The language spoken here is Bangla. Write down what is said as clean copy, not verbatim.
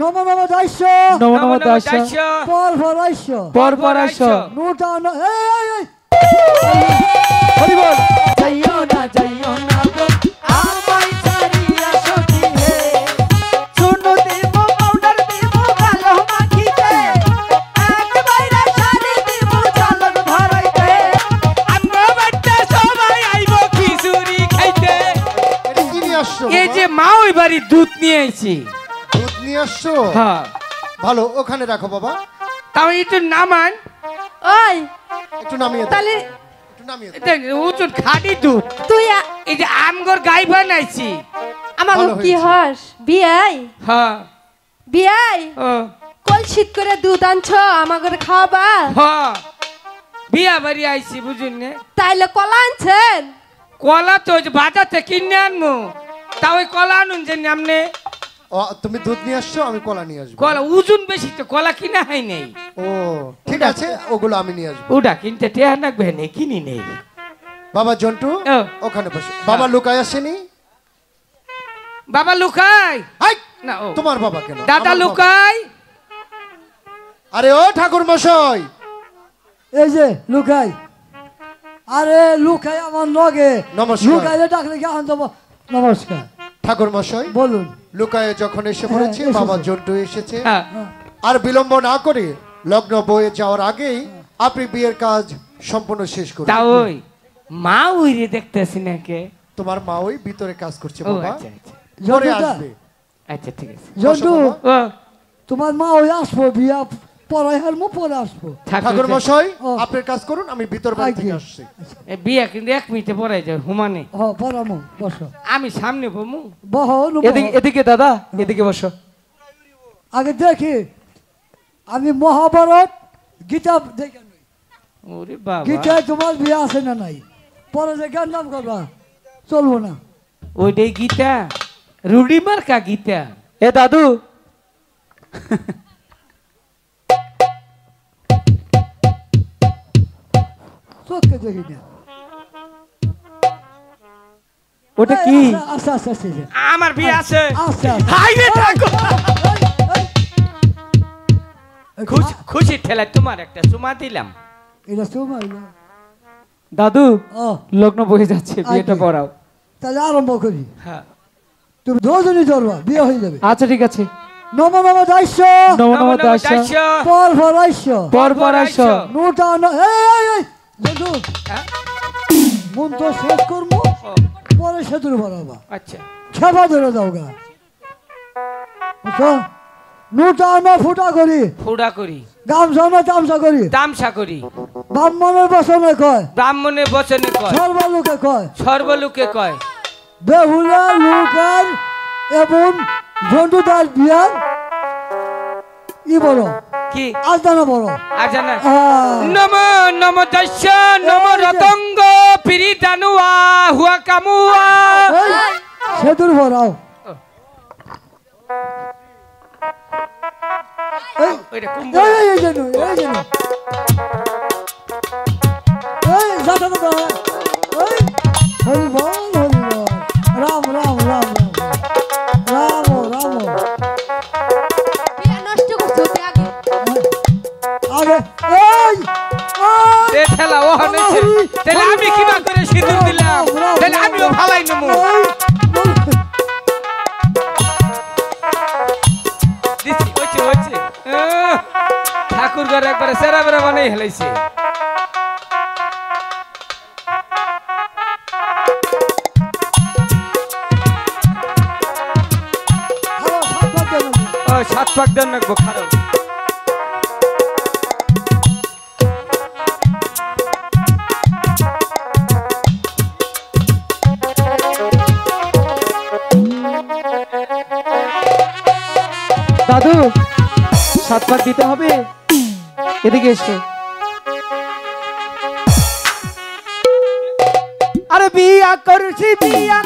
নম নম দাস্য নম নম দাস্য পর পরাস্য পর পরাস্য নুটা এই হরি বল যাইও না গো আমায় ছাড়িয়া সখী হে শুনো দেব পাউডার দেব কালো মাখিতে একবারে শাড়ি দেব চালক ধরাইতে আমরা বাচ্চা সবাই আইবো খিচুড়ি খাইতে। এটা কি নিয়ে আসছো? এই যে মা ওই বাড়ি দুধ নিয়ে আইছি। দুধ নিয়ে আসছো? হ্যাঁ ভালো, ওখানে রাখো বাবা। তাও একটু নামান। ওই একটু নামিয়ে দাও, তাহলে একটু নামিয়ে দাও। এটা উঁচু খাঁটি দুধ। তুই এই যে আমগর গাই বানাইছি। আমার ভালো কি হয়েছে। হস বিয়াই হ্যাঁ বিয়াই ও কলসিত করে দুধ আনছো আমাকে খাওয়াবা হ্যাঁ বিয়া বাড়ি আইছি বুঝুন না। তাইলে কলা আনছেন কলা তো ওই যে বাজাতে কিনে আনবো, তা ওই কলা আনুন যে নামনে। ও, তুমি দুধ নিয়ে আসছো, আমি কলা নিয়ে আসবো। কলা ওজন বেশি তো কলা কিনা হয় নেই। ও ঠিক আছে, ওগুলো আমি নিয়ে আসবো। ওটা কিনতে টেহা লাগবে নেই, কিনি নেই। বাবা জন্টু ও। ওখানে বসো। বাবা লুকায় আসেনি? বাবা লুকাই হাই! না, ও তোমার বাবা কেন? দাদা আমার বাবা। লুকাই। আরে ও ঠাকুর মশাই, এই যে লুকাই আরে লুকাই আমার লগে নমস্কার। লুকাইলে ডাকলে কি আনন্দ নমস্কার ঠাকুর মশাই বলুন লুকায় যখন এসে পড়েছে, এসেছে। বাবা জন্টু এসেছে। হ্যাঁ আর বিলম্ব না করে লগ্ন বয়ে যাওয়ার আগেই আপনি বিয়ের কাজ সম্পূর্ণ শেষ করুন। তা ওই মা উইরে দেখতেছি না কে। তোমার মা ওই ভিতরে কাজ করছে ও বাবা, আচ্ছা আচ্ছা পরে জন্টুদা, আসবে। আচ্ছা ঠিক আছে। জন্টু বসো বাবা। ও তোমার মা ওই আসবো বিয়া পরে হারমো পরে আসবো ঠাকুর মশাই ও। আপনার কাজ করুন, আমি ভিতর বাড়ি থেকে আগে। আসছি। বিয়া কিন্তু 1 মিনিটে পড়াই যায় হুমানে। হ পরামো বসো আমি সামনে বমু। বহ এদিকে এদিকে দাদা এদিকে বসো আগে দেখি আমি মহাভারত গীতা দেখে নই। ওরে বাবা গীতায় তোমার বিয়ে আছে না নাই পরে যে জ্ঞান নাম করবা চলবো না ওইটাই গীতা, রুডি মার্কা গীতা। এ দাদু চোখকে দেখি না ওটা কি আচ্ছা আচ্ছা আচ্ছা আমার বিয়ে আছে। আচ্ছা হাই রে ঠাকুর, খুশি ঠেলায় তোমার একটা চুমা দিলাম। এটা তোমার দাদু ও লগ্ন বয়ে যাচ্ছে বিয়েটা আগে। পড়াও তাহলে আরম্ভ করি হ্যাঁ তুমি দুজনই ধরবা বিয়ে হয়ে যাবে আচ্ছা ঠিক আছে নম নম দাস্য নম নম নম নম দাস্য দাস্য, পর পরাস্য পর পরাস্য নুটা এই বন্ধু হ্যাঁ? মন তো শেষ করবো ও, পরে সেতুর বাড়াবা আচ্ছা খেপা ধরে দাও গা বুঝছো নুটা না ফুটা করি ফুড়া করি, গামছা না তামসা করি তামসা করি, ব্রাহ্মণের বসনে কয় ব্রাহ্মণের বচনে কয়, সর্বলোকে কয় সর্বলোকে কয়। বেহুলা লোকার এবং জন্তুদার বিয়ার ই বড় কি আলতানা বড় আচ্ছা না। আহ, নম নম দস্য নম রতঙ্গ পিরিতানুয়া হুয়া কামুয়া। এই, সেতুর ভরাও এই ওইটা কুম্ভ। এই যেন এই যাতা দাদা এই হরি বল রাম রাম রাম রাম রাম রাম বিয়া নষ্ট করছো আগে আগে এই এ ঠেলা ও হনেছে, তাহলে আমি কিবা করে সিঁদুর দিলাম, তাহলে আমিও ভালাই নেবো। দিছি হচ্ছে ঠাকুর ঘর একবারে সেরা বেড়া বানাই হেলাইছে। ও 7 পাক দেন রাখবো খারাপ। দাদু 7 পাক দিতে হবে এদিকে এসো আরে বিয়া করছি বিয়া